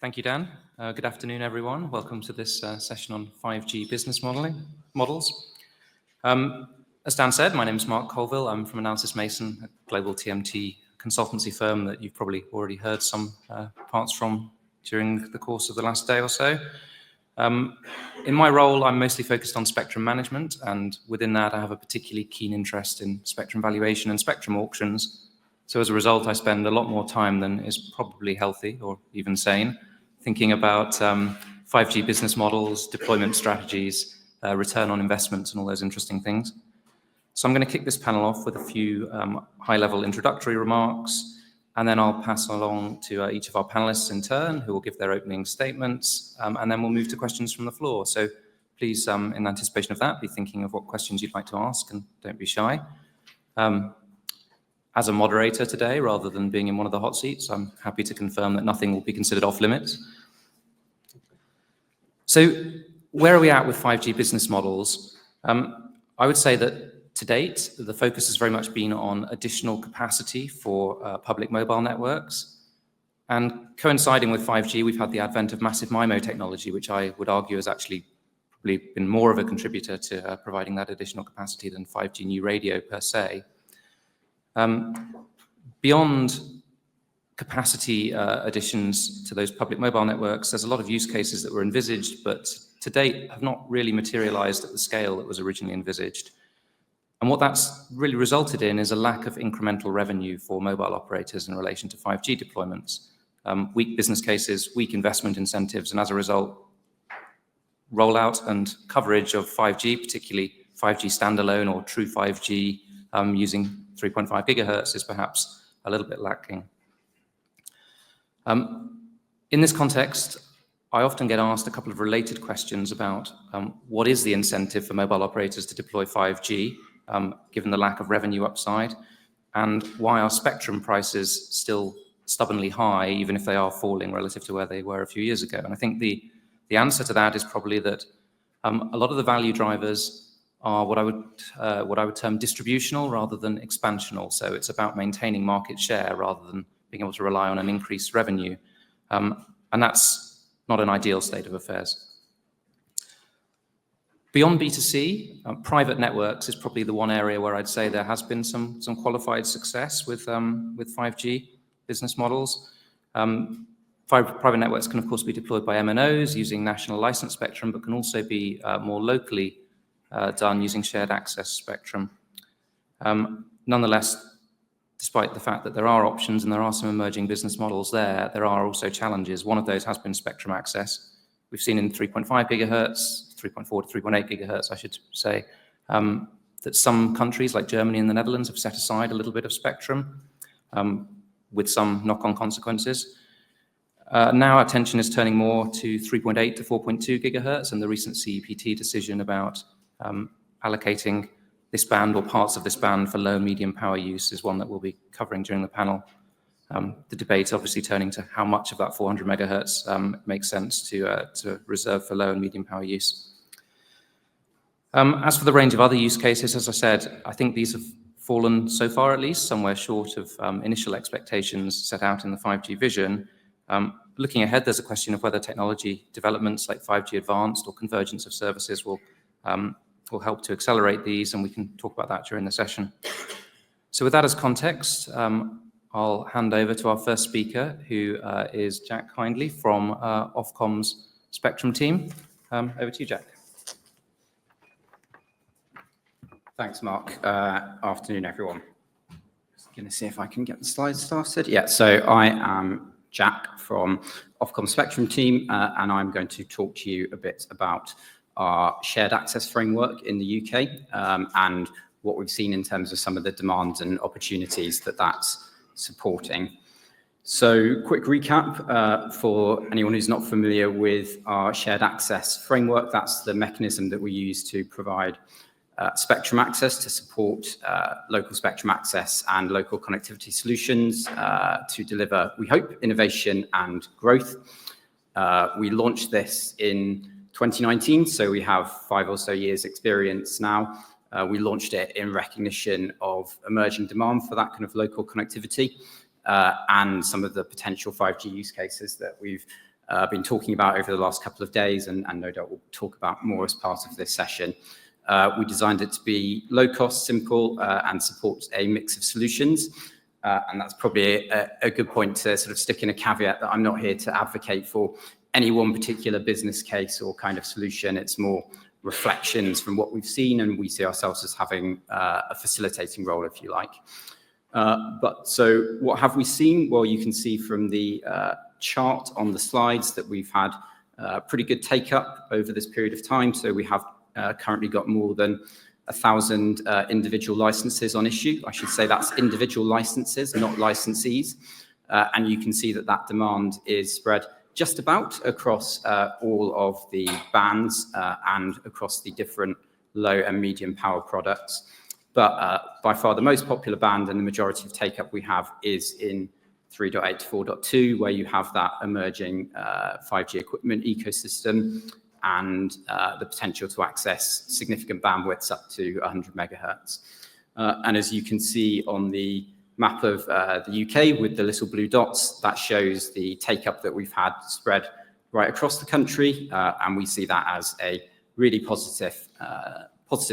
Thank you, Dan. Good afternoon, everyone. Welcome to this session on 5G business models. As Dan said, my name is Mark Colville. I'm from Analysys Mason, a global TMT consultancy firm that you've probably already heard some parts from during the course of the last day or so. In my role, I'm mostly focused on spectrum management, and within that, I have a particularly keen interest in spectrum valuation and spectrum auctions. So as a result, I spend a lot more time than is probably healthy or even sane thinking about 5G business models, deployment strategies, return on investments, and all those interesting things. So I'm going to kick this panel off with a few high-level introductory remarks, and then I'll pass along to each of our panelists in turn, who will give their opening statements, and then we'll move to questions from the floor. So please, in anticipation of that, be thinking of what questions you'd like to ask, and don't be shy. As a moderator today, rather than being in one of the hot seats, I'm happy to confirm that nothing will be considered off limits. So where are we at with 5G business models? I would say that to date, the focus has very much been on additional capacity for public mobile networks. And coinciding with 5G, we've had the advent of massive MIMO technology, which I would argue has actually probably been more of a contributor to providing that additional capacity than 5G new radio per se. Beyond capacity additions to those public mobile networks, there's a lot of use cases that were envisaged, but to date have not really materialized at the scale that was originally envisaged. And what that's really resulted in is a lack of incremental revenue for mobile operators in relation to 5G deployments. Weak business cases, weak investment incentives, and as a result, rollout and coverage of 5G, particularly 5G standalone or true 5G using 3.5 gigahertz is perhaps a little bit lacking. In this context, I often get asked a couple of related questions about what is the incentive for mobile operators to deploy 5G, given the lack of revenue upside, and why are spectrum prices still stubbornly high, even if they are falling relative to where they were a few years ago. And I think the answer to that is probably that a lot of the value drivers are what I would term distributional rather than expansional. So it's about maintaining market share rather than being able to rely on an increased revenue. And that's not an ideal state of affairs. Beyond B2C, private networks is probably the one area where I'd say there has been some qualified success with 5G business models. Private networks can, of course, be deployed by MNOs using national license spectrum, but can also be more locally done using shared access spectrum. Nonetheless, despite the fact that there are options and there are some emerging business models there are also challenges. One of those has been spectrum access. We've seen in 3.5 gigahertz, 3.4 to 3.8 gigahertz, I should say, that some countries like Germany and the Netherlands have set aside a little bit of spectrum with some knock-on consequences. Now attention is turning more to 3.8 to 4.2 gigahertz, and the recent CEPT decision about allocating this band or parts of this band for low and medium power use is one that we'll be covering during the panel. The debate obviously turning to how much of that 400 megahertz makes sense to reserve for low and medium power use. As for the range of other use cases, as I said, I think these have fallen so far at least somewhere short of initial expectations set out in the 5G vision. Looking ahead, there's a question of whether technology developments like 5G Advanced or convergence of services will help to accelerate these, and we can talk about that during the session. So with that as context, I'll hand over to our first speaker, who is Jack Hindley from Ofcom's Spectrum team. Over to you, Jack. Thanks, Mark. Afternoon, everyone. Just going to see if I can get the slides started. Yeah, so I am Jack from Ofcom Spectrum team, and I'm going to talk to you a bit about our shared access framework in the UK and what we've seen in terms of some of the demands and opportunities that that's supporting. So quick recap for anyone who's not familiar with our shared access framework. That's the mechanism that we use to provide spectrum access to support local spectrum access and local connectivity solutions to deliver, we hope, innovation and growth. We launched this in 2019, so we have 5 or so years experience now. We launched it in recognition of emerging demand for that kind of local connectivity and some of the potential 5G use cases that we've been talking about over the last couple of days, and no doubt we'll talk about more as part of this session. We designed it to be low cost, simple, and support a mix of solutions. And that's probably a good point to sort of stick in a caveat that I'm not here to advocate for any one particular business case or kind of solution. It's more reflections from what we've seen, and we see ourselves as having a facilitating role, if you like. So what have we seen? Well, you can see from the chart on the slides that we've had pretty good take up over this period of time. So we have currently got more than 1,000 individual licenses on issue. I should say that's individual licenses, not licensees. And you can see that that demand is spread just about across all of the bands and across the different low and medium power products. But by far the most popular band and the majority of take-up we have is in 3.8 to 4.2, where you have that emerging 5G equipment ecosystem and the potential to access significant bandwidths up to 100 megahertz. And as you can see on the map of the UK with the little blue dots, that shows the take-up that we've had spread right across the country, and we see that as a really positive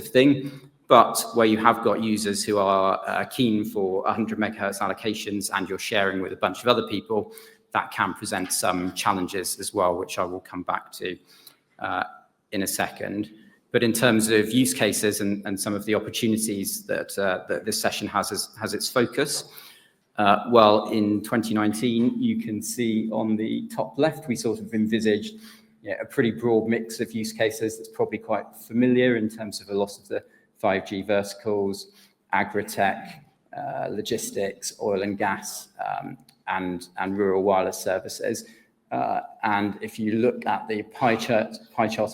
thing. But where you have got users who are keen for 100 megahertz allocations and you're sharing with a bunch of other people, that can present some challenges as well, which I will come back to in a second. But in terms of use cases and some of the opportunities that this session has its focus, well, in 2019, you can see on the top left, we sort of envisaged a pretty broad mix of use cases that's probably quite familiar in terms of a lot of the 5G verticals, agri-tech, logistics, oil and gas, and rural wireless services. And if you look at the pie chart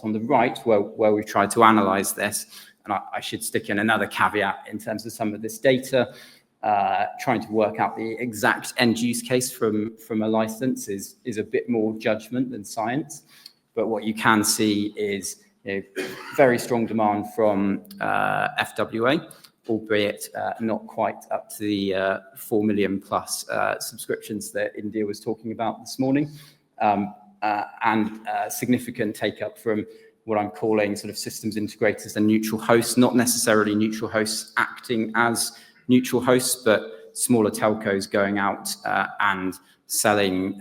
on the right, where we've tried to analyze this, and I should stick in another caveat in terms of some of this data, trying to work out the exact end use case from a license is a bit more judgment than science. But what you can see is very strong demand from FWA, albeit not quite up to the 4 million plus subscriptions that India was talking about this morning. And significant take-up from what I'm calling sort of systems integrators and neutral hosts, not necessarily neutral hosts acting as neutral hosts, but smaller telcos going out and selling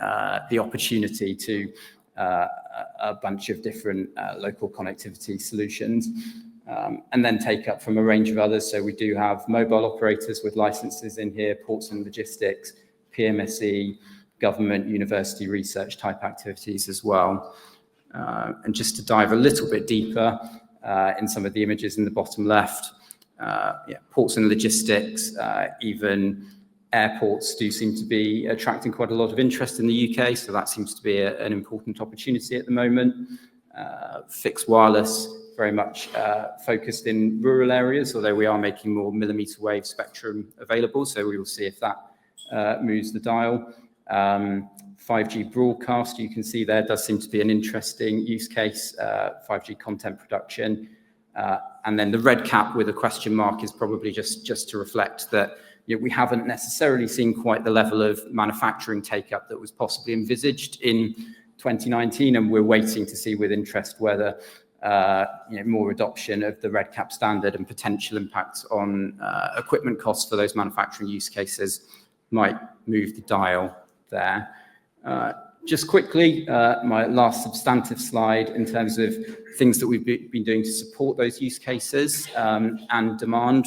the opportunity to a bunch of different local connectivity solutions. And then take up from a range of others. So we do have mobile operators with licenses in here, ports and logistics, PMSE, government, university research type activities as well. And just to dive a little bit deeper in some of the images in the bottom left, ports and logistics, even airports do seem to be attracting quite a lot of interest in the UK. So that seems to be an important opportunity at the moment. Fixed wireless, very much focused in rural areas, although we are making more millimeter wave spectrum available. So we will see if that moves the dial. 5G broadcast, you can see there does seem to be an interesting use case, 5G content production. And then the red cap with a question mark is probably just to reflect that we haven't necessarily seen quite the level of manufacturing take-up that was possibly envisaged in 2019, and we're waiting to see with interest whether more adoption of the red cap standard and potential impacts on equipment costs for those manufacturing use cases might move the dial there. Just quickly, my last substantive slide in terms of things that we've been doing to support those use cases and demand.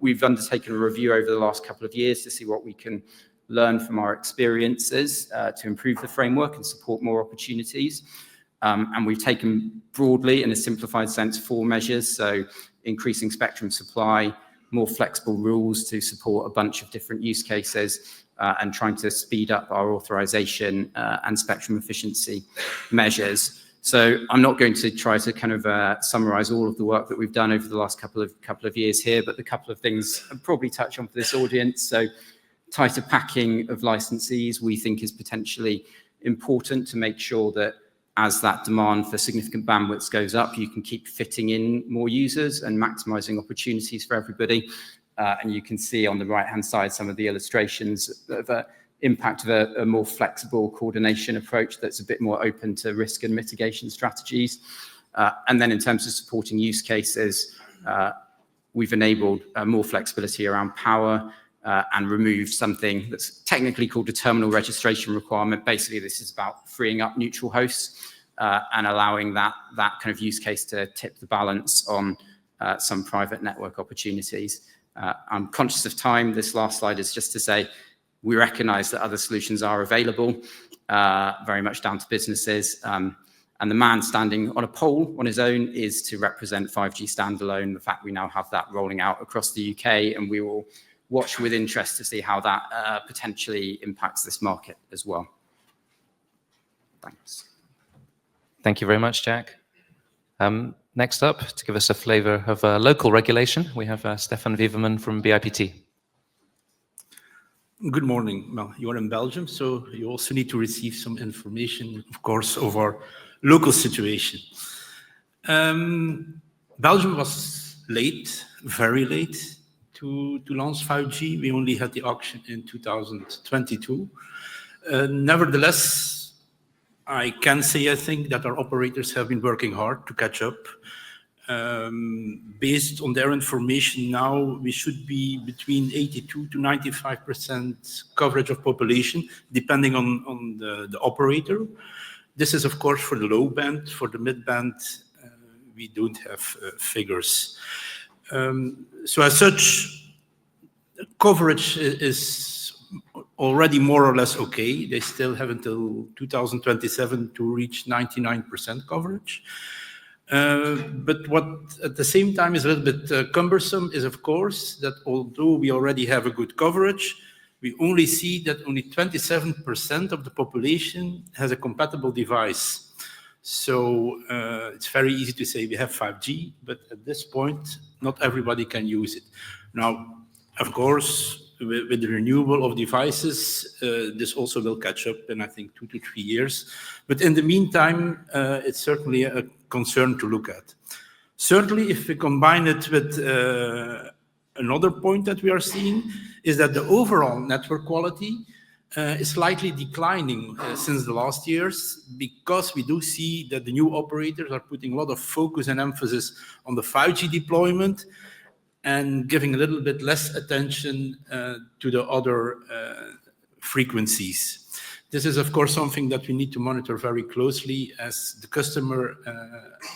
We've undertaken a review over the last couple of years to see what we can learn from our experiences to improve the framework and support more opportunities. And we've taken broadly, in a simplified sense, 4 measures. So increasing spectrum supply, more flexible rules to support a bunch of different use cases, and trying to speed up our authorization and spectrum efficiency measures. So I'm not going to try to kind of summarize all of the work that we've done over the last couple of years here, but the couple of things I'll probably touch on for this audience. So tighter packing of licensees we think is potentially important to make sure that as that demand for significant bandwidths goes up, you can keep fitting in more users and maximizing opportunities for everybody. And you can see on the right-hand side some of the illustrations of impact of a more flexible coordination approach that's a bit more open to risk and mitigation strategies. And then in terms of supporting use cases, we've enabled more flexibility around power and removed something that's technically called a terminal registration requirement. Basically, this is about freeing up neutral hosts and allowing that kind of use case to tip the balance on some private network opportunities. I'm conscious of time. This last slide is just to say we recognize that other solutions are available, very much down to businesses. And the man standing on a pole on his own is to represent 5G standalone, the fact we now have that rolling out across the UK, and we will watch with interest to see how that potentially impacts this market as well. Thanks. Thank you very much, Jack. Next up, to give us a flavor of local regulation, we have Stefan Weverman from BIPT. Good morning. Well, you are in Belgium, so you also need to receive some information, of course, of our local situation. Belgium was late, very late, to launch 5G. We only had the auction in 2022. Nevertheless, I can say, I think, that our operators have been working hard to catch up. Based on their information now, we should be between 82 to 95% coverage of population, depending on the operator. This is, of course, for the low band. For the mid band, we don't have figures. So as such, coverage is already more or less okay. They still have until 2027 to reach 99% coverage. But what at the same time is a little bit cumbersome is, of course, that although we already have a good coverage, we only see that only 27% of the population has a compatible device. So it's very easy to say we have 5G, but at this point, not everybody can use it. Now, of course, with the renewal of devices, this also will catch up in, I think, 2 to 3 years. But in the meantime, it's certainly a concern to look at. Certainly, if we combine it with another point that we are seeing, is that the overall network quality is slightly declining since the last years, because we do see that the new operators are putting a lot of focus and emphasis on the 5G deployment and giving a little bit less attention to the other frequencies. This is, of course, something that we need to monitor very closely, as the customer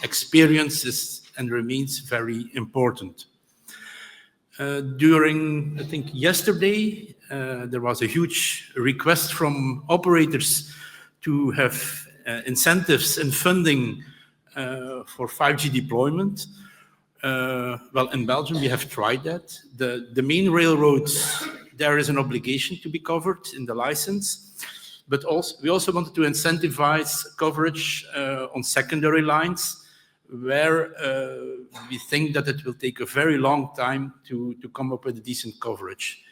experience is and remains very important. During, I think, yesterday, there was a huge request from operators to have incentives and funding for 5G deployment. Well, in Belgium, we have tried that. The main railroads, there is an obligation to be covered in the license. But also, we also wanted to incentivize coverage on secondary lines, where we think that it will take a very long time to come up with a decent coverage.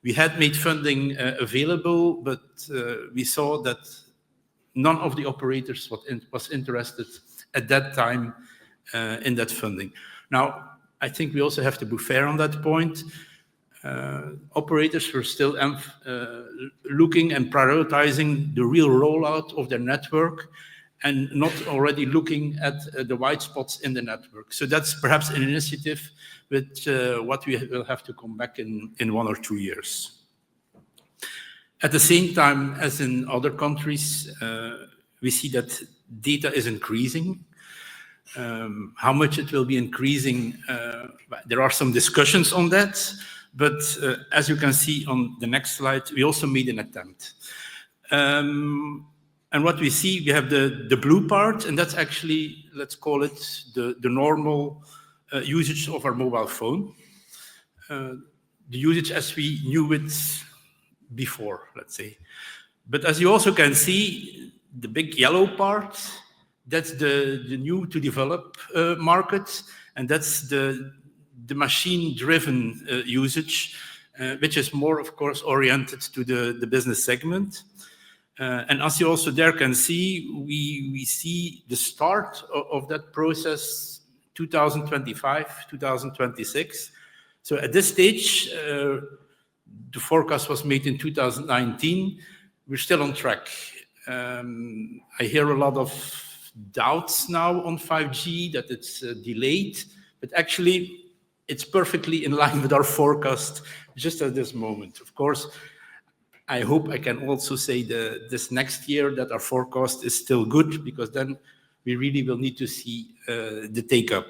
We had made funding available, but we saw that none of the operators was interested at that time in that funding. Now, I think we also have to be fair on that point. Operators were still looking and prioritizing the real rollout of their network and not already looking at the white spots in the network. So that's perhaps an initiative with what we will have to come back in 1 or 2 years. At the same time, as in other countries, we see that data is increasing. How much it will be increasing, there are some discussions on that, but as you can see on the next slide, we also made an attempt. And what we see, we have the blue part, and that's actually, let's call it the normal usage of our mobile phone. The usage as we knew it before, let's say. But as you also can see, the big yellow part, that's the new to develop market, and that's the machine-driven usage, which is more, of course, oriented to the business segment. And as you also there can see, we see the start of that process 2025, 2026. So at this stage, The forecast was made in 2019. We're still on track. I hear a lot of doubts now on 5G, that it's delayed, but actually it's perfectly in line with our forecast just at this moment. Of course, I hope I can also say this next year that our forecast is still good, because then we really will need to see the take-up.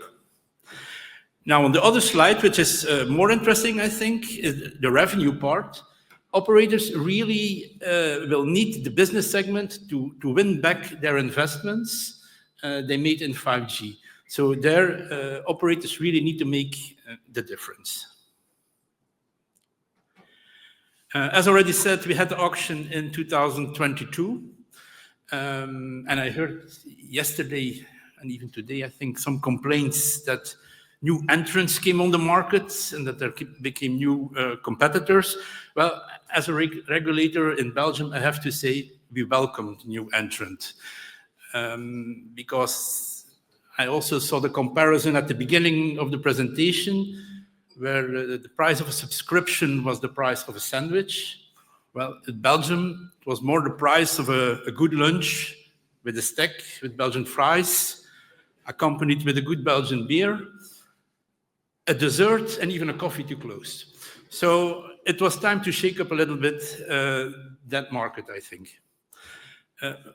Now, on the other slide, which is more interesting, I think, is the revenue part. Operators really will need the business segment to win back their investments they made in 5G. So their operators really need to make the difference. As already said, we had the auction in 2022. And I heard yesterday, and even today, I think, some complaints that new entrants came on the market and that there became new competitors. Well, as a regulator in Belgium, I have to say we welcomed new entrant, because I also saw the comparison at the beginning of the presentation, where the price of a subscription was the price of a sandwich. Well, in Belgium, it was more the price of a good lunch with a steak, with Belgian fries, accompanied with a good Belgian beer, a dessert, and even a coffee to close. So it was time to shake up a little bit that market, I think.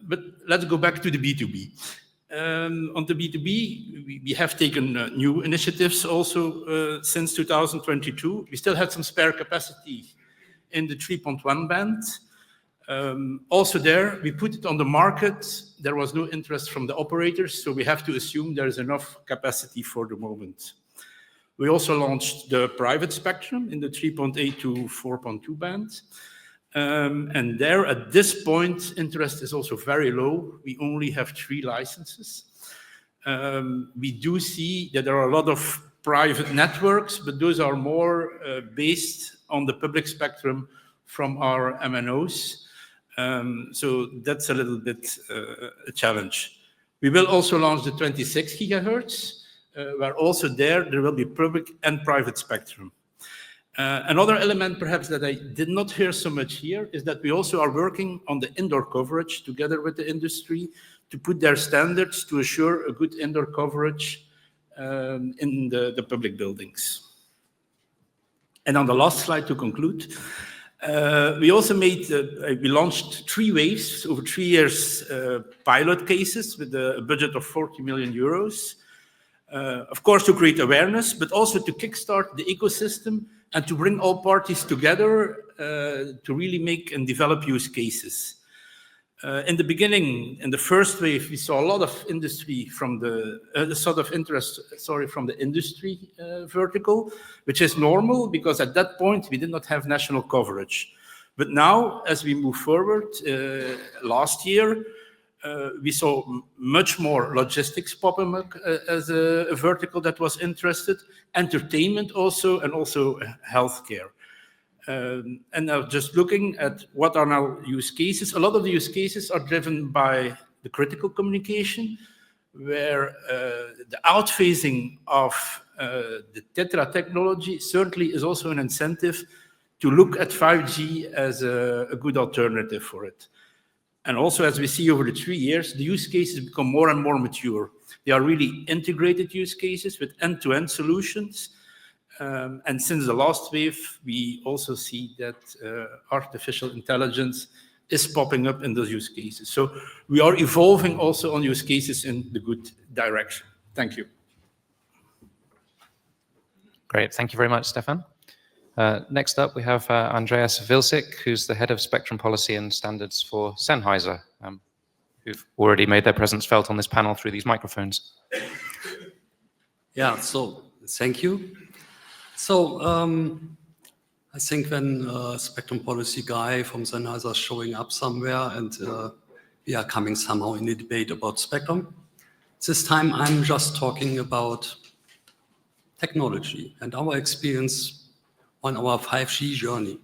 But let's go back to the B2B. On the B2B, we have taken new initiatives also since 2022. We still had some spare capacity in the 3.1 band. Also there, we put it on the market. There was no interest from the operators, so we have to assume there is enough capacity for the moment. We also launched the private spectrum in the 3.8 to 4.2 band. And there, at this point, interest is also very low. We only have 3 licenses. We do see that there are a lot of private networks, but those are more based on the public spectrum from our MNOs. So that's a little bit a challenge. We will also launch the 26 gigahertz, where also there will be public and private spectrum. Another element perhaps that I did not hear so much here is that we also are working on the indoor coverage together with the industry to put their standards to assure a good indoor coverage in the public buildings. And on the last slide to conclude, we also we launched 3 waves over 3 years pilot cases with a budget of 40 million euros. Of course, to create awareness, but also to kickstart the ecosystem and to bring all parties together to really make and develop use cases. In the beginning, in the first wave, we saw a lot of industry from the from the industry vertical, which is normal because at that point we did not have national coverage. But now, as we move forward, last year, we saw much more logistics popping up as a vertical that was interested, entertainment also, and also healthcare. And now just looking at what are now use cases, a lot of the use cases are driven by the critical communication, where the outphasing of the TETRA technology certainly is also an incentive to look at 5G as a good alternative for it. And also, as we see over the 3 years, the use cases become more and more mature. They are really integrated use cases with end-to-end solutions. And since the last wave, we also see that artificial intelligence is popping up in those use cases. So we are evolving also on use cases in the good direction. Thank you. Great. Thank you very much, Stefan. Next up, we have Andreas Vilsik, who's the head of spectrum policy and standards for Sennheiser, who've already made their presence felt on this panel through these microphones. Yeah, so thank you. So I think when a spectrum policy guy from Sennheiser is showing up somewhere and we are coming somehow in a debate about spectrum, this time I'm just talking about technology and our experience on our 5G journey.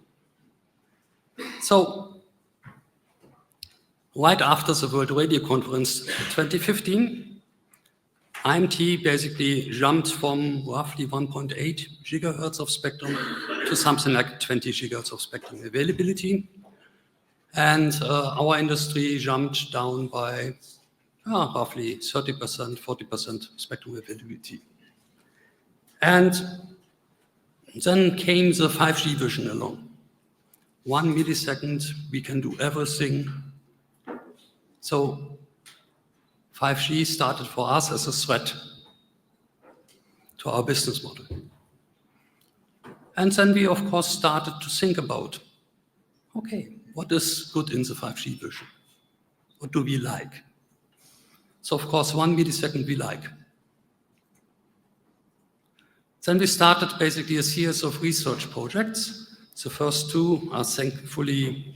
So, right after the World Radio Conference 2015, IMT basically jumped from roughly 1.8 gigahertz of spectrum to something like 20 gigahertz of spectrum availability. And our industry jumped down by roughly 30%, 40% spectrum availability. And then came the 5G vision along. 1 millisecond, we can do everything. So 5G started for us as a threat to our business model. And then we, of course, started to think about, okay, what is good in the 5G vision? What do we like? So, of course, 1 millisecond we like. Then we started basically a series of research projects. The first two are thankfully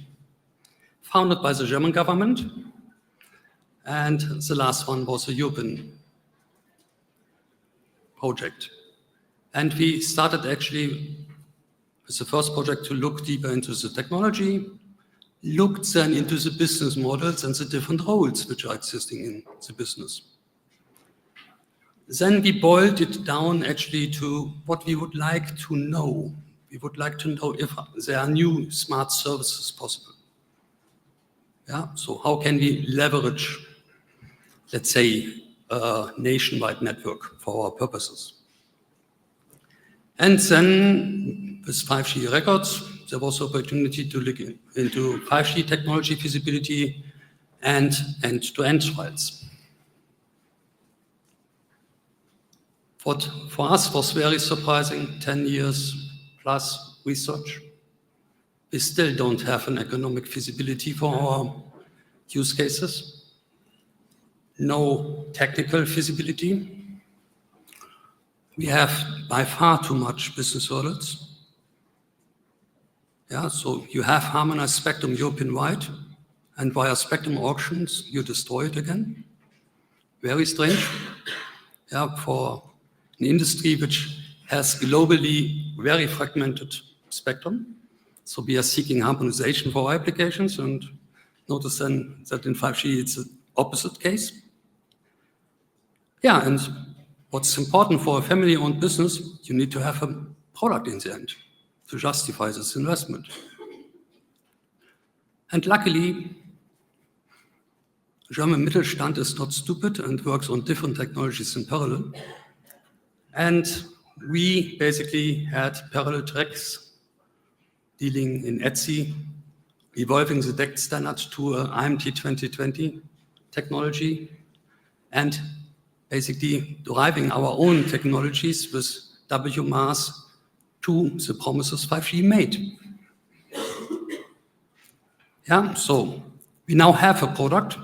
founded by the German government. And the last one was a European project. And we started actually with the first project to look deeper into the technology, looked then into the business models and the different roles which are existing in the business. Then we boiled it down actually to what we would like to know. We would like to know if there are new smart services possible. Yeah, so how can we leverage, let's say, a nationwide network for our purposes? And then with 5G records, there was opportunity to look into 5G technology feasibility and end-to-end trials. What for us was very surprising, 10 years plus research, we still don't have an economic feasibility for our use cases. No technical feasibility. We have by far too much business hurdles. Yeah, so you have harmonized spectrum European-wide, and via spectrum auctions, you destroy it again. Very strange. Yeah, for an industry which has globally very fragmented spectrum. So we are seeking harmonization for our applications, and notice then that in 5G it's the opposite case. Yeah, and what's important for a family-owned business, you need to have a product in the end to justify this investment. And luckily, German Mittelstand is not stupid and works on different technologies in parallel. And we basically had parallel tracks dealing in ETSI, evolving the DECT standard to IMT 2020 technology, and basically deriving our own technologies with WMAS to the promises 5G made. Yeah, so we now have a product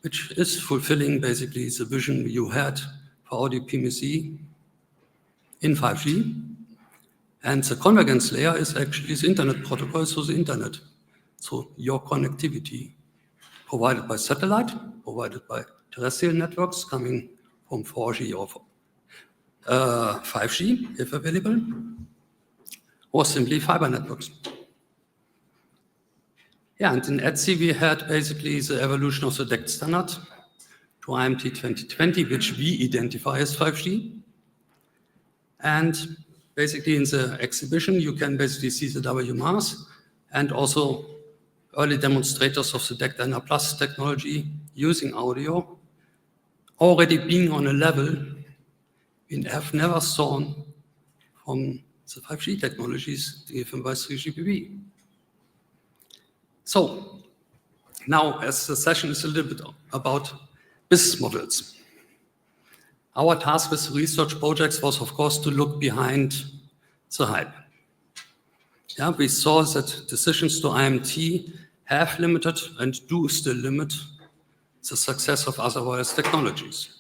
which is fulfilling basically the vision you had for audio PMC in 5G. And the convergence layer is actually the internet protocol, so the internet. So your connectivity provided by satellite, provided by terrestrial networks coming from 4G or 5G, if available, or simply fiber networks. Yeah, and in ETSI we had basically the evolution of the DECT standard to IMT 2020, which we identify as 5G. And basically in the exhibition, you can basically see the WMAS and also early demonstrators of the DECT NR Plus technology using audio already being on a level we have never seen from the 5G technologies given by 3GPP. So now, as the session is a little bit about business models, our task with research projects was, of course, to look behind the hype. Yeah, we saw that decisions to IMT have limited and do still limit the success of other wireless technologies.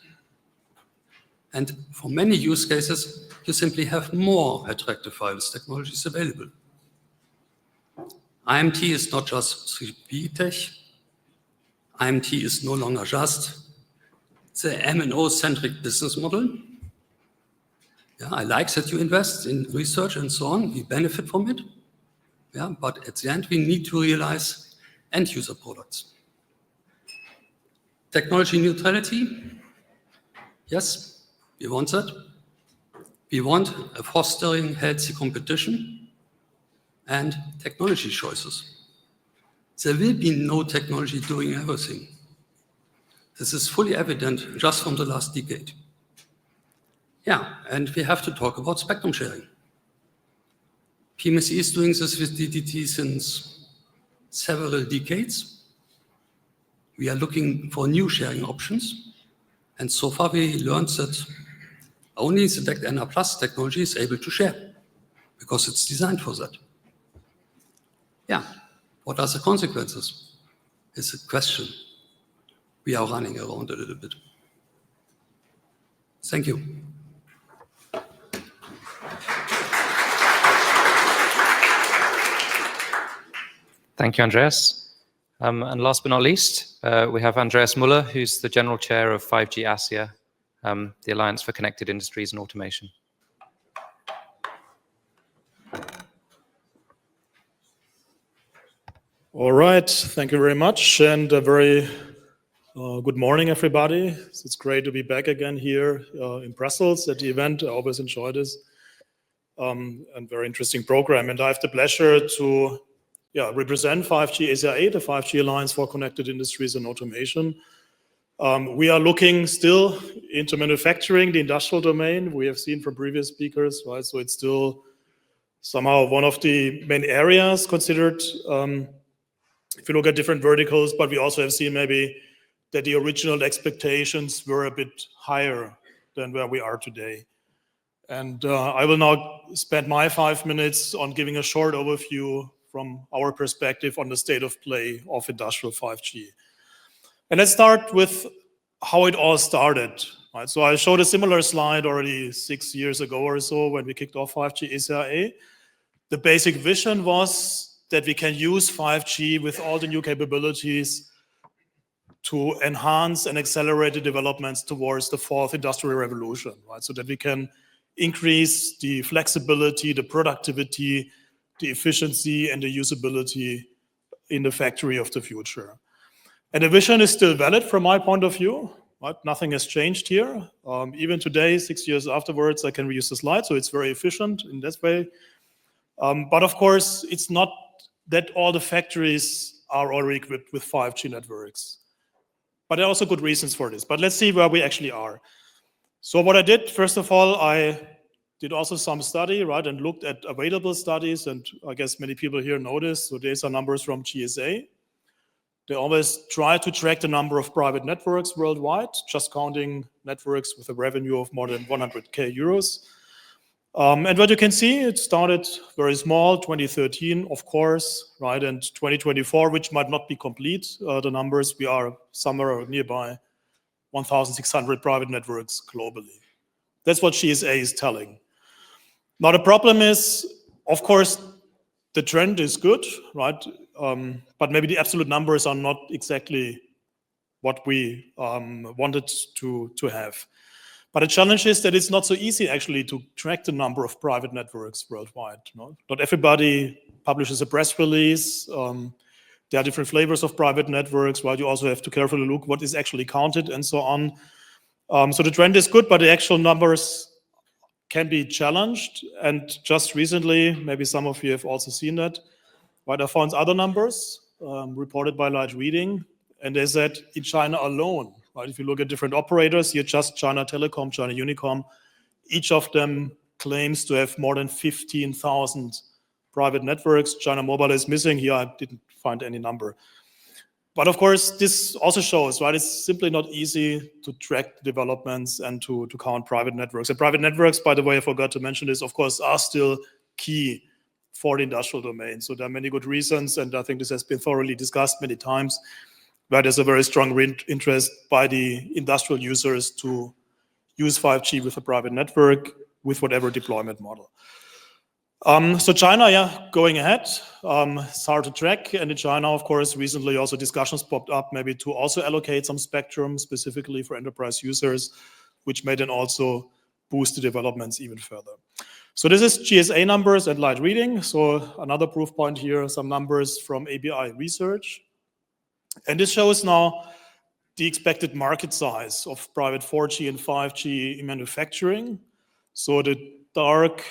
And for many use cases, you simply have more attractive wireless technologies available. IMT is not just 3GPP tech. IMT is no longer just the MNO-centric business model. Yeah, I like that you invest in research and so on. We benefit from it. Yeah, but at the end, we need to realize end-user products. Technology neutrality. Yes, we want that. We want a fostering healthy competition and technology choices. There will be no technology doing everything. This is fully evident just from the last decade. Yeah, and we have to talk about spectrum sharing. PMSE is doing this with DTT since several decades. We are looking for new sharing options. And so far we learned that only the DECT NR+ technology is able to share because it's designed for that. Yeah, what are the consequences? Is a question we are running around a little bit. Thank you. Thank you, Andreas. And last but not least, we have Andreas Müller, who's the General Chair of 5G ASIA, the Alliance for Connected Industries and Automation. All right, thank you very much, and a very good morning, everybody. It's great to be back again here in Brussels at the event. I always enjoy this, and very interesting program. And I have the pleasure to represent 5G ASIA, the 5G Alliance for Connected Industries and Automation. We are looking still into manufacturing, the industrial domain. We have seen from previous speakers, right? So it's still somehow one of the main areas considered if you look at different verticals, but we also have seen maybe that the original expectations were a bit higher than where we are today. And I will now spend my 5 minutes on giving a short overview from our perspective on the state of play of industrial 5G. And let's start with how it all started. Right? So I showed a similar slide already 6 years ago or so when we kicked off 5G ASIA. The basic vision was that we can use 5G with all the new capabilities to enhance and accelerate the developments towards the fourth industrial revolution, right? So that we can increase the flexibility, the productivity, the efficiency, and the usability in the factory of the future. And the vision is still valid from my point of view, right? Nothing has changed here. Even today, 6 years afterwards, I can reuse the slide, so it's very efficient in that way. But of course, it's not that all the factories are already equipped with 5G networks. But there are also good reasons for this. But let's see where we actually are. So what I did, first of all, I did also some study, right, and looked at available studies. And I guess many people here know this. So these are numbers from GSA. They always try to track the number of private networks worldwide, just counting networks with a revenue of more than 100K euros. And what you can see, it started very small, 2013, of course, right? And 2024, which might not be complete, the numbers, we are somewhere nearby 1,600 private networks globally. That's what GSA is telling. Now, the problem is, of course, the trend is good, right? But maybe the absolute numbers are not exactly what we wanted to have. But the challenge is that it's not so easy actually to track the number of private networks worldwide. No? Not everybody publishes a press release. There are different flavors of private networks, right? You also have to carefully look what is actually counted and so on. So the trend is good, but the actual numbers can be challenged. And just recently, maybe some of you have also seen that, right? I found other numbers reported by Light Reading, and they said in China alone, right? If you look at different operators, here just China Telecom, China Unicom, each of them claims to have more than 15,000 private networks. China Mobile is missing here. I didn't find any number. But of course, this also shows, right? It's simply not easy to track developments and to count private networks. And private networks, by the way, I forgot to mention this, of course, are still key for the industrial domain. So there are many good reasons, and I think this has been thoroughly discussed many times, where there's a very strong interest by the industrial users to use 5G with a private network with whatever deployment model. So China, going ahead, it's hard to track. And in China, of course, recently also discussions popped up maybe to also allocate some spectrum specifically for enterprise users, which may then also boost the developments even further. So this is GSA numbers and Light Reading. So another proof point here, some numbers from ABI Research. And this shows now the expected market size of private 4G and 5G in manufacturing. So the dark,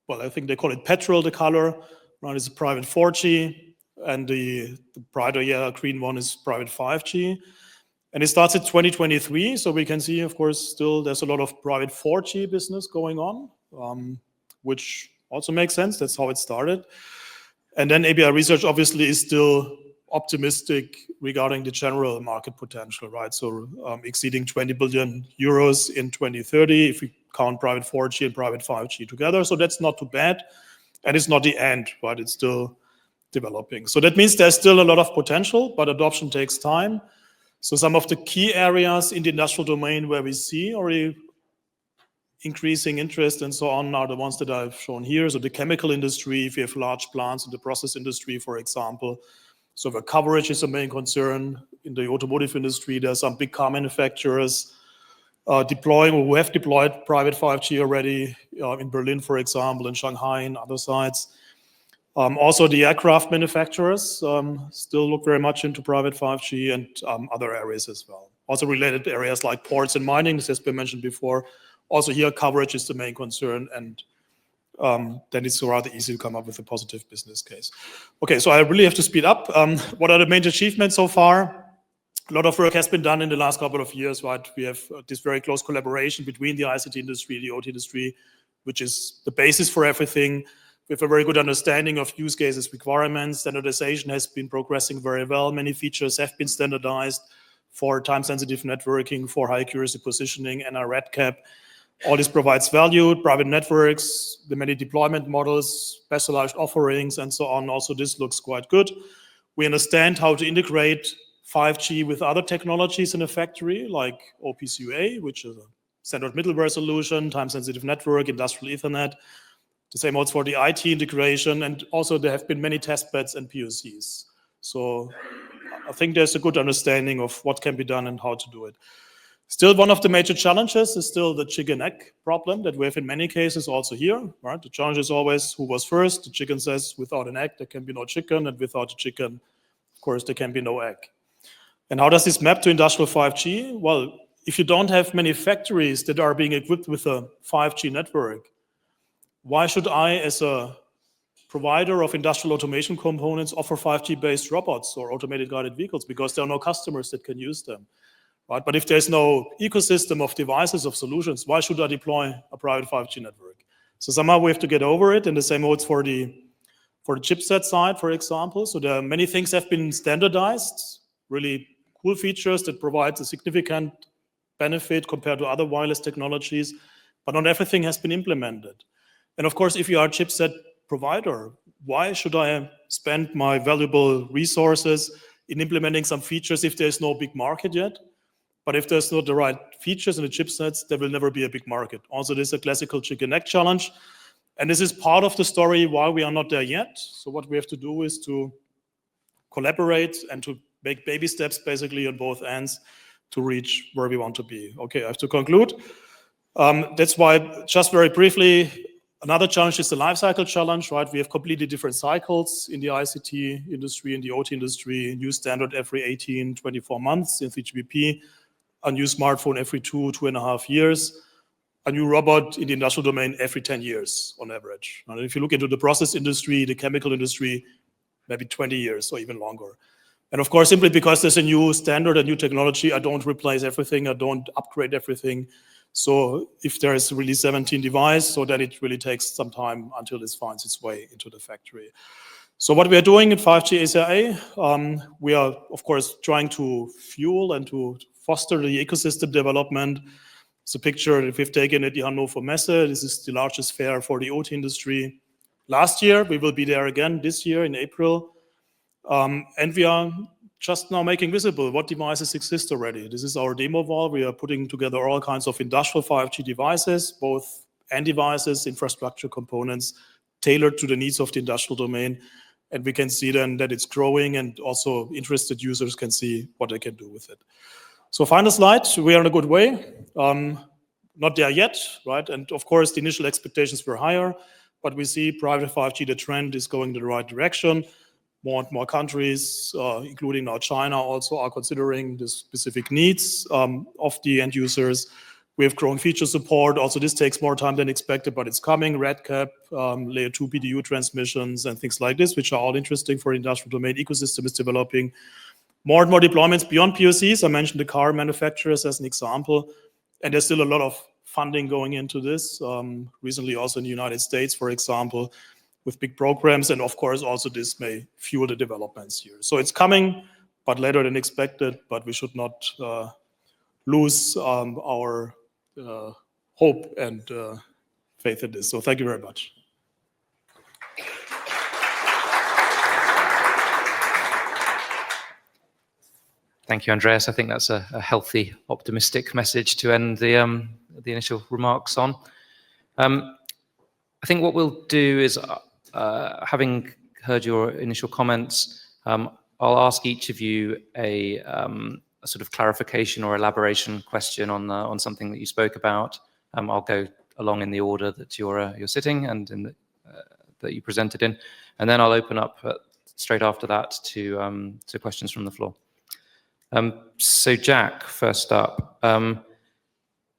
well, I think they call it petrol, the color, right, is private 4G, and the brighter yellow green one is private 5G. And it starts at 2023, so we can see, of course, still there's a lot of private 4G business going on, which also makes sense. That's how it started. And then ABI Research obviously is still optimistic regarding the general market potential, right? So exceeding 20 billion euros in 2030 if we count private 4G and private 5G together. So that's not too bad. And it's not the end, right? It's still developing. So that means there's still a lot of potential, but adoption takes time. So some of the key areas in the industrial domain where we see already increasing interest and so on are the ones that I've shown here. So the chemical industry, if you have large plants in the process industry, for example. So the coverage is a main concern. In the automotive industry, there are some big car manufacturers deploying or who have deployed private 5G already in Berlin, for example, in Shanghai and other sites. Also, the aircraft manufacturers still look very much into private 5G and other areas as well. Also related areas like ports and mining, this has been mentioned before. Also here, coverage is the main concern, and then it's rather easy to come up with a positive business case. Okay, so I really have to speed up. What are the main achievements so far? A lot of work has been done in the last couple of years, right? We have this very close collaboration between the ICT industry, the OT industry, which is the basis for everything. We have a very good understanding of use cases, requirements. Standardization has been progressing very well. Many features have been standardized for time-sensitive networking, for high-accuracy positioning, and our RedCap. All this provides value, private networks, the many deployment models, specialized offerings, and so on. Also, this looks quite good. We understand how to integrate 5G with other technologies in a factory, like OPC-UA, which is a standard middleware solution, time-sensitive network, industrial Ethernet. The same holds for the IT integration, and also there have been many test beds and POCs. So I think there's a good understanding of what can be done and how to do it. Still, one of the major challenges is still the chicken egg problem that we have in many cases also here, right? The challenge is always who was first. The chicken says without an egg, there can be no chicken, and without a chicken, of course, there can be no egg. And how does this map to industrial 5G? Well, if you don't have many factories that are being equipped with a 5G network, why should I, as a provider of industrial automation components, offer 5G-based robots or automated guided vehicles? Because there are no customers that can use them. Right? But if there's no ecosystem of devices, of solutions, why should I deploy a private 5G network? So somehow we have to get over it, and the same holds for the chipset side, for example. So there are many things have been standardized, really cool features that provide a significant benefit compared to other wireless technologies, but not everything has been implemented. And of course, if you are a chipset provider, why should I spend my valuable resources in implementing some features if there's no big market yet? But if there's not the right features in the chipsets, there will never be a big market. Also, this is a classical chicken egg challenge. And this is part of the story why we are not there yet. So what we have to do is to collaborate and to make baby steps basically on both ends to reach where we want to be. Okay, I have to conclude. That's why, just very briefly, another challenge is the life cycle challenge, right? We have completely different cycles in the ICT industry, in the OT industry, new standard every 18, 24 months in 3GPP, a new smartphone every 2.5 years, a new robot in the industrial domain every 10 years on average. And if you look into the process industry, the chemical industry, maybe 20 years or even longer. And of course, simply because there's a new standard, a new technology, I don't replace everything, I don't upgrade everything. So if there is really 17 devices, so then it really takes some time until this finds its way into the factory. So what we are doing in 5G ACIA, we are, of course, trying to fuel and to foster the ecosystem development. It's a picture that we've taken at the Hannover Messe. This is the largest fair for the OT industry. Last year, we will be there again this year in April. And we are just now making visible what devices exist already. This is our demo wall. We are putting together all kinds of industrial 5G devices, both end devices, infrastructure components, tailored to the needs of the industrial domain. And we can see then that it's growing, and also interested users can see what they can do with it. So final slide, we are in a good way. Not there yet, right? And of course, the initial expectations were higher, but we see private 5G, the trend is going in the right direction. more and more countries, including now China, also are considering the specific needs of the end users. We have growing feature support. Also, this takes more time than expected, but it's coming. RedCap, layer 2 PDU transmissions, and things like this, which are all interesting for the industrial domain. Ecosystem is developing more and more deployments beyond POCs. I mentioned the car manufacturers as an example, and there's still a lot of funding going into this. Recently, also in the United States, for example, with big programs, and of course, also this may fuel the developments here. So it's coming, but later than expected, but we should not lose our hope and faith in this. So thank you very much. Thank you, Andreas. I think that's a healthy, optimistic message to end the initial remarks on. I think what we'll do is, having heard your initial comments, I'll ask each of you a sort of clarification or elaboration question on something that you spoke about. I'll go along in the order that you're sitting and in that you presented in, and then I'll open up straight after that to questions from the floor. So Jack, first up,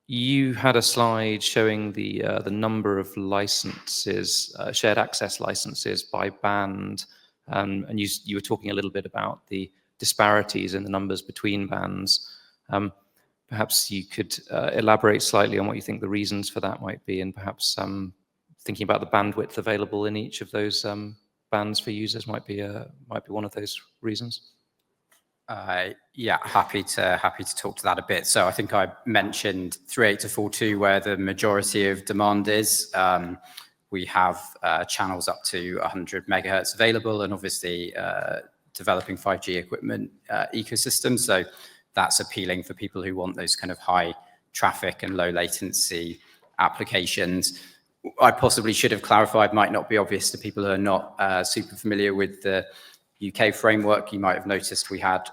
you had a slide showing the number of licenses, shared access licenses by band, and you were talking a little bit about the disparities in the numbers between bands. Perhaps you could elaborate slightly on what you think the reasons for that might be, and perhaps thinking about the bandwidth available in each of those bands for users might be one of those reasons. Yeah, happy to talk to that a bit. So I think I mentioned 3.8 to 4.2 where the majority of demand is. We have channels up to 100 megahertz available, and obviously developing 5G equipment ecosystem. So that's appealing for people who want those kind of high traffic and low latency applications. I possibly should have clarified, might not be obvious to people who are not super familiar with the UK framework. You might have noticed we had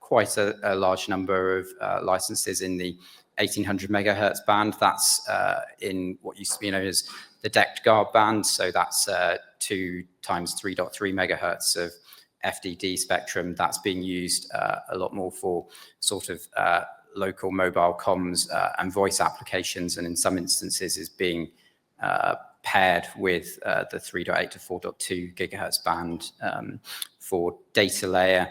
quite a large number of licenses in the 1800 megahertz band. That's in what used to be known as the DECT-GARB band. So that's 2 times 3.3 megahertz of FDD spectrum. That's being used a lot more for sort of local mobile comms and voice applications, and in some instances is being paired with the 3.8 to 4.2 gigahertz band for data layer.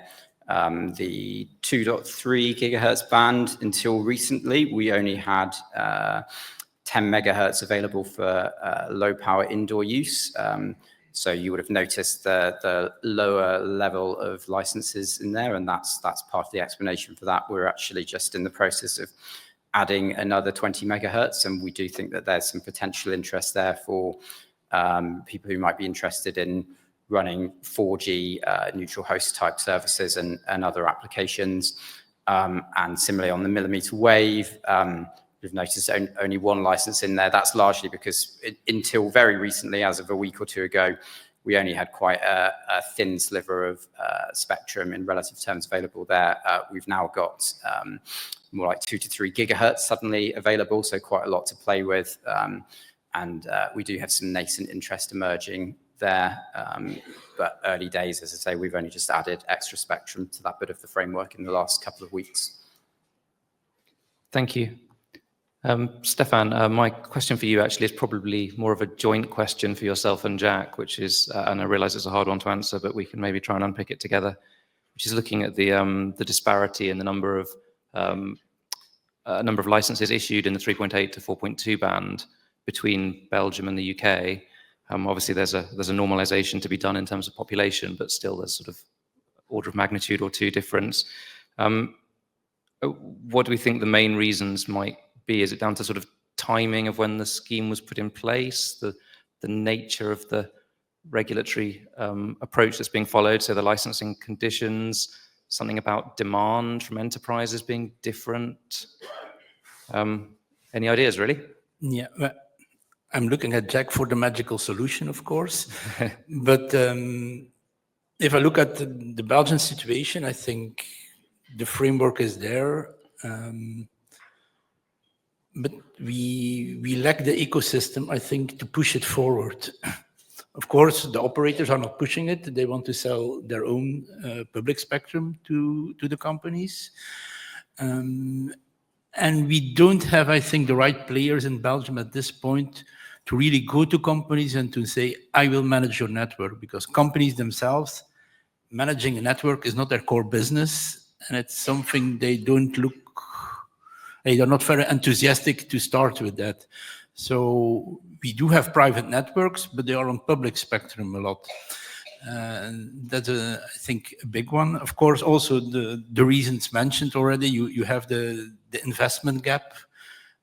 The 2.3 gigahertz band, until recently, we only had 10 megahertz available for low power indoor use. So you would have noticed the lower level of licenses in there, and that's part of the explanation for that. We're actually just in the process of adding another 20 megahertz, and we do think that there's some potential interest there for people who might be interested in running 4G neutral host type services and other applications. And similarly on the millimeter wave, we've noticed only 1 license in there. That's largely because until very recently, as of a week or 2 ago, we only had quite a thin sliver of spectrum in relative terms available there. We've now got more like 2 to 3 gigahertz suddenly available, so quite a lot to play with. And we do have some nascent interest emerging there, but early days, as I say, we've only just added extra spectrum to that bit of the framework in the last couple of weeks. Thank you. Stefan, my question for you actually is probably more of a joint question for yourself and Jack, which is, and I realize it's a hard one to answer, but we can maybe try and unpick it together, which is looking at the disparity in the number of licenses issued in the 3.8 to 4.2 band between Belgium and the UK. Obviously, there's a normalization to be done in terms of population, but still there's sort of order of magnitude or 2 difference. What do we think the main reasons might be? Is it down to sort of timing of when the scheme was put in place, the nature of the regulatory approach that's being followed, so the licensing conditions, something about demand from enterprises being different? Any ideas, really? Yeah, well, I'm looking at Jack for the magical solution, of course. But if I look at the Belgian situation, I think the framework is there. But we lack the ecosystem, I think, to push it forward. Of course, the operators are not pushing it. They want to sell their own public spectrum to the companies. And we don't have, I think, the right players in Belgium at this point to really go to companies and to say, I will manage your network, because companies themselves, managing a network is not their core business, and it's something they are not very enthusiastic to start with that. So we do have private networks, but they are on public spectrum a lot. And that's, I think, a big one. Of course, also the reasons mentioned already, you have the investment gap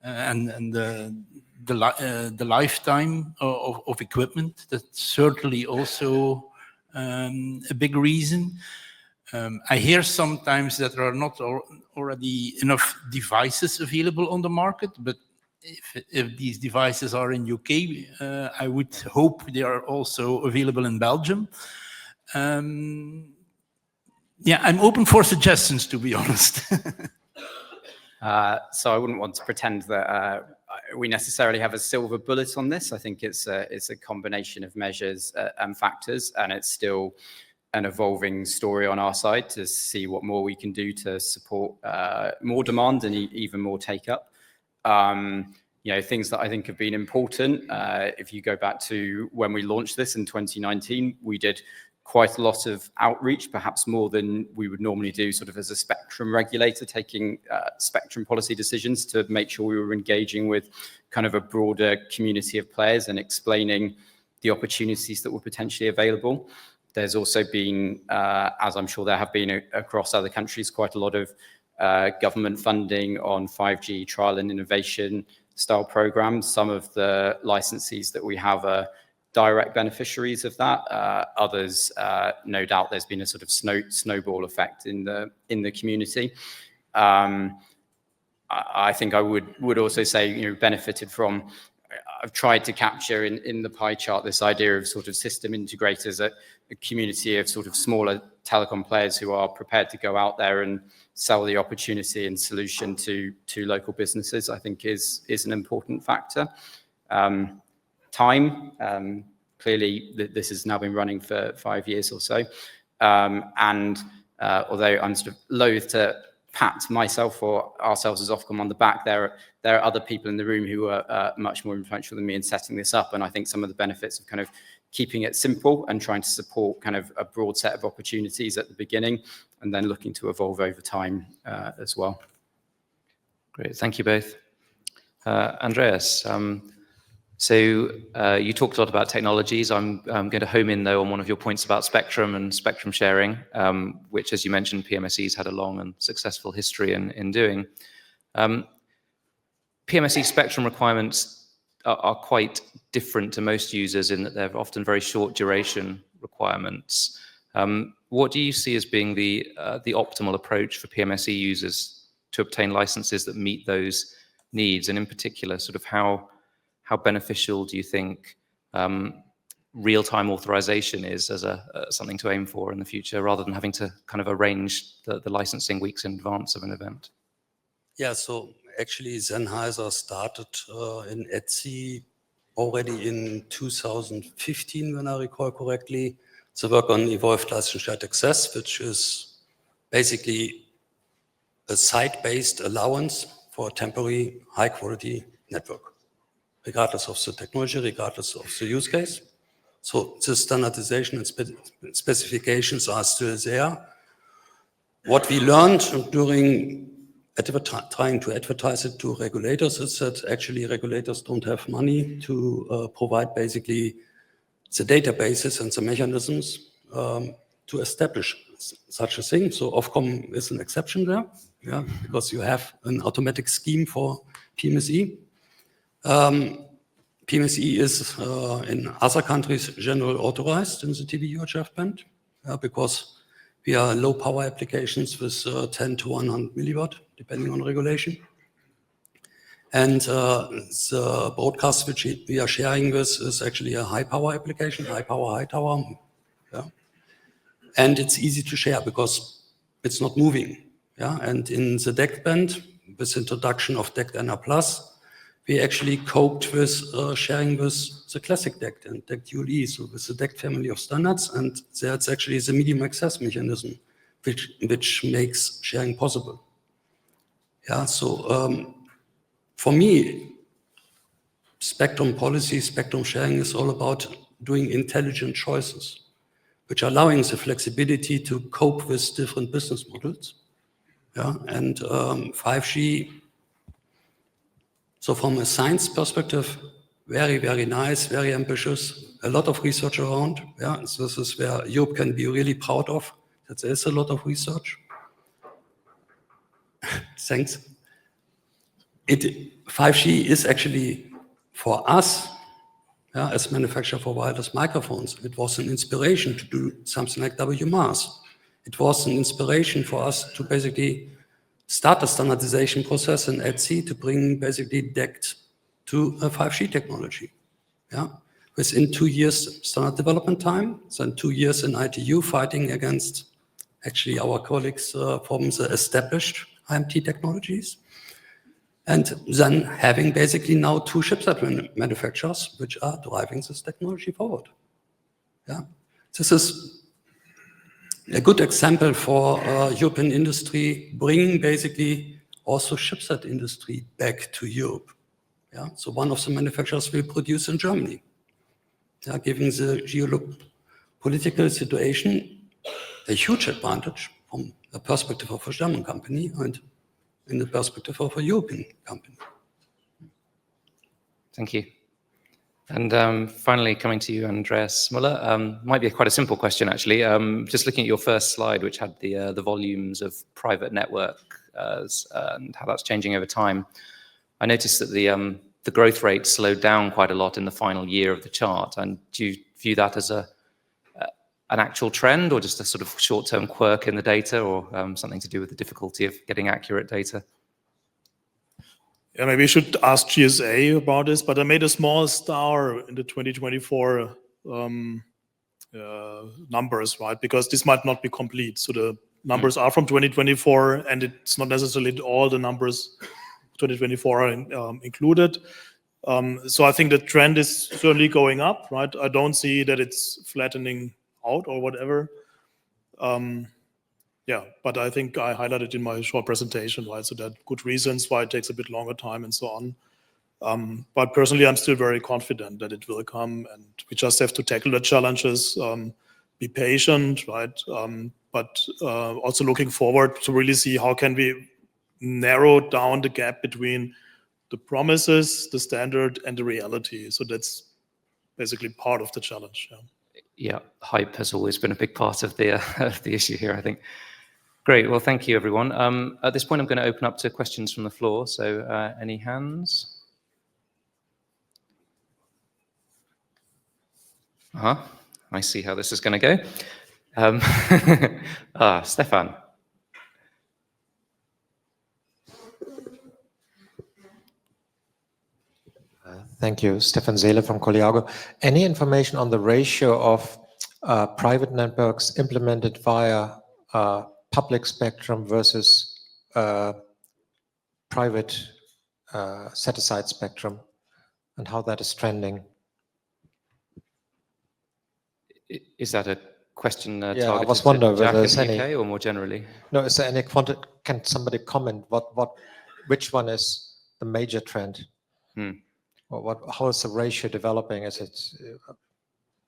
and the lifetime of equipment. That's certainly also a big reason. I hear sometimes that there are not already enough devices available on the market, but if these devices are in UK, I would hope they are also available in Belgium. Yeah, I'm open for suggestions, to be honest. So I wouldn't want to pretend that we necessarily have a silver bullet on this. I think it's a combination of measures and factors, and it's still an evolving story on our side to see what more we can do to support more demand and even more take up. Things that I think have been important. If you go back to when we launched this in 2019, we did quite a lot of outreach, perhaps more than we would normally do sort of as a spectrum regulator, taking spectrum policy decisions to make sure we were engaging with kind of a broader community of players and explaining the opportunities that were potentially available. There's also been, as I'm sure there have been across other countries, quite a lot of government funding on 5G trial and innovation style programs. Some of the licensees that we have are direct beneficiaries of that. Others, no doubt, there's been a sort of snowball effect in the community. I think I would also say, benefited from. I've tried to capture in the pie chart this idea of sort of system integrators, a community of sort of smaller telecom players who are prepared to go out there and sell the opportunity and solution to local businesses. I think is an important factor. Time, clearly this has now been running for 5 years or so. And although I'm sort of loath to pat myself or ourselves as Ofcom on the back, there are other people in the room who are much more influential than me in setting this up. And I think some of the benefits of kind of keeping it simple and trying to support kind of a broad set of opportunities at the beginning and then looking to evolve over time as well. Great, thank you both. Andreas, so you talked a lot about technologies. I'm going to home in, though, on one of your points about spectrum and spectrum sharing, which, as you mentioned, PMSE's had a long and successful history in doing. PMSE spectrum requirements are quite different to most users in that they're often very short duration requirements. What do you see as being the optimal approach for PMSE users to obtain licenses that meet those needs? And in particular, sort of how beneficial do you think real-time authorization is as something to aim for in the future, rather than having to kind of arrange the licensing weeks in advance of an event? Yeah, so actually Sennheiser started in ETSI already in 2015, when I recall correctly, to work on Evolved License Shared Access, which is basically a site-based allowance for a temporary high-quality network, regardless of the technology, regardless of the use case. So the standardization and specifications are still there. What we learned during trying to advertise it to regulators is that actually regulators don't have money to provide basically the databases and the mechanisms to establish such a thing. So Ofcom is an exception there, yeah, because you have an automatic scheme for PMSE. PMSE is in other countries generally authorized in the TV UHF band, because we are low power applications with 10 to 100 milliwatt, depending on regulation. And the broadcast which we are sharing with is actually a high power application, high power, high tower. Yeah. And it's easy to share because it's not moving. Yeah. And in the DECT band, with introduction of DECT NR+, we actually coped with sharing with the classic DECT and DECT ULE, so with the DECT family of standards, and that's actually the medium access mechanism, which makes sharing possible. Yeah, so for me, spectrum policy, spectrum sharing is all about doing intelligent choices, which are allowing the flexibility to cope with different business models. Yeah, and 5G, so from a science perspective, very, very nice, very ambitious, a lot of research around. Yeah, so this is where Europe can be really proud of, that there is a lot of research. Thanks. 5G is actually, for us, yeah, as manufacturer for wireless microphones, it was an inspiration to do something like WMAS. It was an inspiration for us to basically start the standardization process in ETSI to bring basically DECT to a 5G technology. Yeah, within 2 years standard development time, then 2 years in ITU fighting against actually our colleagues from the established IMT technologies. And then having basically now 2 chipset manufacturers which are driving this technology forward. Yeah, this is a good example for European industry bringing basically also chipset industry back to Europe. Yeah, so one of the manufacturers will produce in Germany. Yeah, given the geopolitical situation, a huge advantage from the perspective of a German company and in the perspective of a European company. Thank you. And finally, coming to you, Andreas Müller, might be quite a simple question, actually. Just looking at your first slide, which had the volumes of private networks and how that's changing over time, I noticed that the growth rate slowed down quite a lot in the final year of the chart. And do you view that as an actual trend or just a sort of short-term quirk in the data or something to do with the difficulty of getting accurate data? Yeah, maybe you should ask GSA about this, but I made a small star in the 2024 numbers, right? Because this might not be complete. So the numbers are from 2024, and it's not necessarily all the numbers 2024 are included. So I think the trend is certainly going up, right? I don't see that it's flattening out or whatever. Yeah, but I think I highlighted in my short presentation, right? So there are good reasons why it takes a bit longer time and so on. But personally, I'm still very confident that it will come, and we just have to tackle the challenges, be patient, right? But also looking forward to really see how can we narrow down the gap between the promises, the standard, and the reality. So that's basically part of the challenge. Yeah, hype has always been a big part of the issue here, I think. Great. Well, thank you, everyone. At this point, I'm going to open up to questions from the floor. So any hands? I see how this is going to go. Stefan. Thank you. Stefan Seele from Colliago. Any information on the ratio of private networks implemented via public spectrum versus private set-aside spectrum, and how that is trending? Is that a question Yeah, I was wondering whether there's in the any, UK or more generally? No, is there any can somebody comment which one is the major trend? Or how is the ratio developing? Is it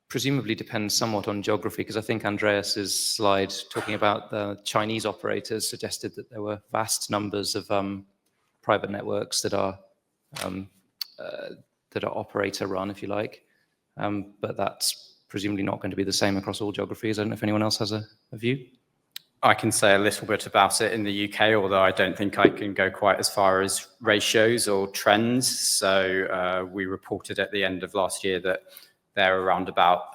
presumably depends somewhat on geography, because I think Andreas's slide talking about the Chinese operators suggested that there were vast numbers of private networks that are operator run, if you like, but that's presumably not going to be the same across all geographies. I don't know if anyone else has a view. I can say a little bit about it in the UK, although I don't think I can go quite as far as ratios or trends. So we reported at the end of last year that there are around about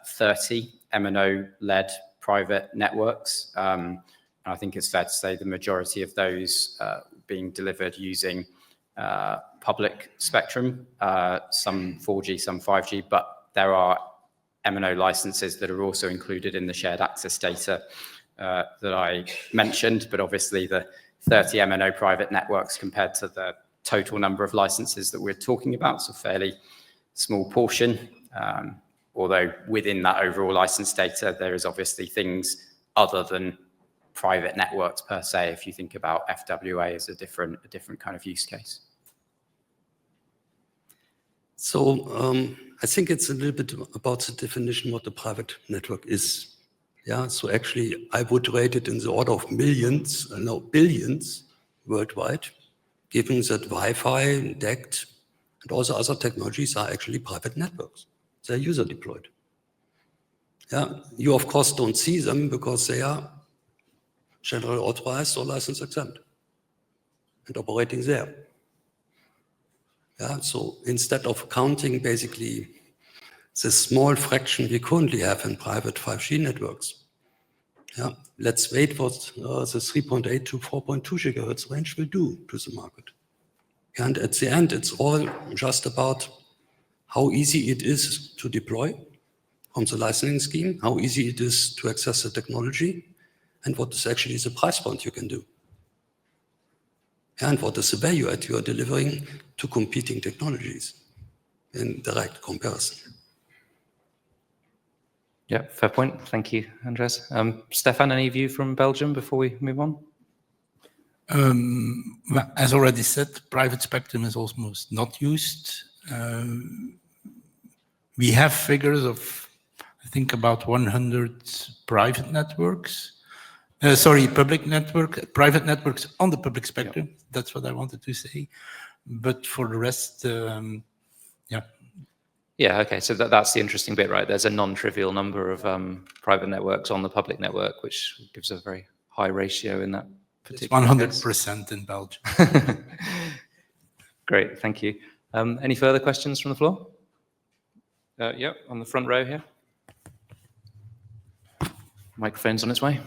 30 MNO-led private networks. And I think it's fair to say the majority of those being delivered using public spectrum, some 4G, some 5G, but there are MNO licenses that are also included in the shared access data that I mentioned, but obviously the 30 MNO private networks compared to the total number of licenses that we're talking about. It's a fairly small portion, although within that overall license data, there is obviously things other than private networks per se, if you think about FWA as a different kind of use case. So I think it's a little bit about the definition what the private network is. Yeah, so actually I would rate it in the order of millions, no, billions worldwide, given that Wi-Fi, DECT, and all the other technologies are actually private networks. They're user deployed. Yeah, you of course don't see them because they are generally authorized or license exempt and operating there. Yeah, so instead of counting basically the small fraction we currently have in private 5G networks, yeah, let's wait what the 3.8 to 4.2 gigahertz range will do to the market. And at the end, it's all just about how easy it is to deploy from the licensing scheme, how easy it is to access the technology, and what is actually the price point you can do. And what is the value add you are delivering to competing technologies in direct comparison. Yeah, fair point. Thank you, Andres. Stefan, any view from Belgium before we move on? Well, as already said, private spectrum is almost not used. We have figures of, I think, about 100 private networks. Public network, private networks on the public spectrum. Yeah. That's what I wanted to say. But for the rest, yeah. Yeah, okay, so that's the interesting bit, right? There's a non-trivial number of private networks on the public network, which gives a very high ratio in that particular It's 100% in Belgium. Great, thank you. Any further questions from the floor? Yeah, on the front row here. Microphone's on its way.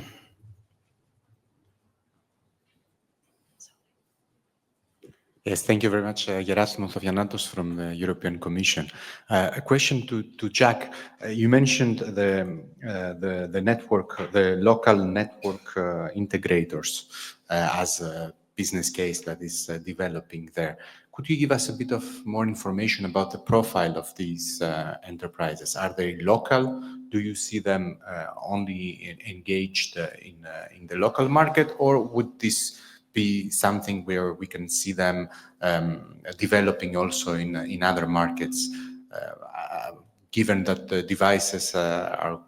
Yes, thank you very much. Gerasmos Sofianatos from the European Commission. A question to Jack. You mentioned the network, the local network integrators as a business case that is developing there. Could you give us a bit of more information about the profile of these enterprises? Are they local? Do you see them only engaged in the local market, or would this be something where we can see them developing also in other markets, given that the devices are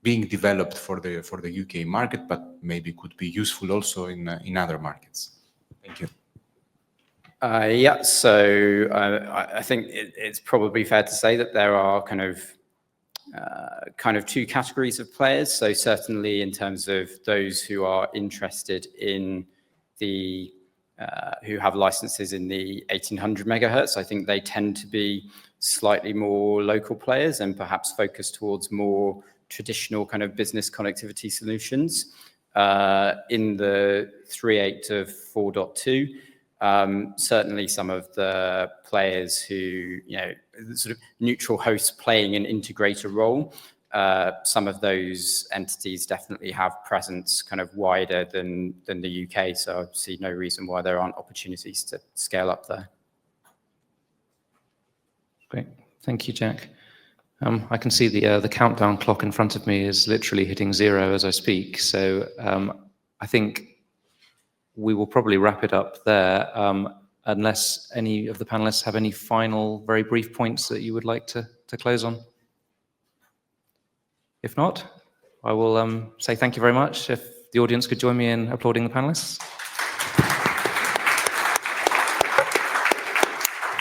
being developed for the UK market, but maybe could be useful also in other markets? Thank you. Yeah, so I think it's probably fair to say that there are kind of two categories of players. So certainly in terms of those who are interested in who have licenses in the 1800 megahertz, I think they tend to be slightly more local players and perhaps focus towards more traditional kind of business connectivity solutions. In the 3.8 to 4.2, certainly some of the players who, sort of neutral hosts playing an integrator role, some of those entities definitely have presence kind of wider than the UK. So I see no reason why there aren't opportunities to scale up there. Great. Thank you, Jack. I can see the countdown clock in front of me is literally hitting 0 as I speak. So I think we will probably wrap it up there, unless any of the panelists have any final very brief points that you would like to close on. If not, I will say thank you very much. If the audience could join me in applauding the panelists.